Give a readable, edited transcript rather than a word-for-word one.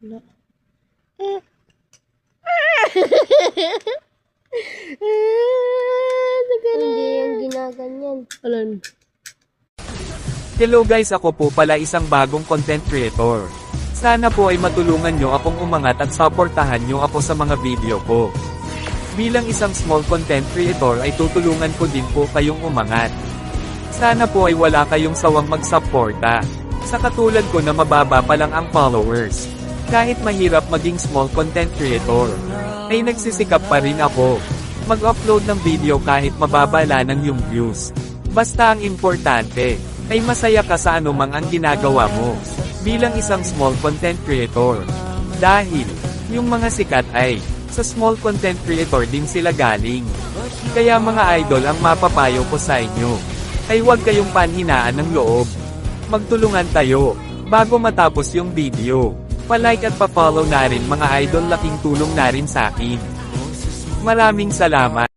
Wala. Hindi yung ginaganyan. Alam. Hello guys, ako po pala isang bagong content creator. Sana po ay matulungan nyo akong umangat at supportahan nyo ako sa mga video ko. Bilang isang small content creator ay tutulungan ko din po kayong umangat. Sana po ay wala kayong sawang magsuporta. Sa katulad ko na mababa pa lang ang followers. Kahit mahirap maging small content creator, ay nagsisikap pa rin ako. Mag-upload ng video kahit mababa lang yung views. Basta ang importante, ay masaya ka sa anumang ang ginagawa mo, bilang isang small content creator. Dahil, yung mga sikat ay, sa small content creator din sila galing. Kaya mga idol ang mapapayo ko sa inyo, ay huwag kayong panhinaan ng loob. Magtulungan tayo, bago matapos yung video. Pa-like at pa-follow na rin mga idol, laking tulong na rin sa akin. Maraming salamat.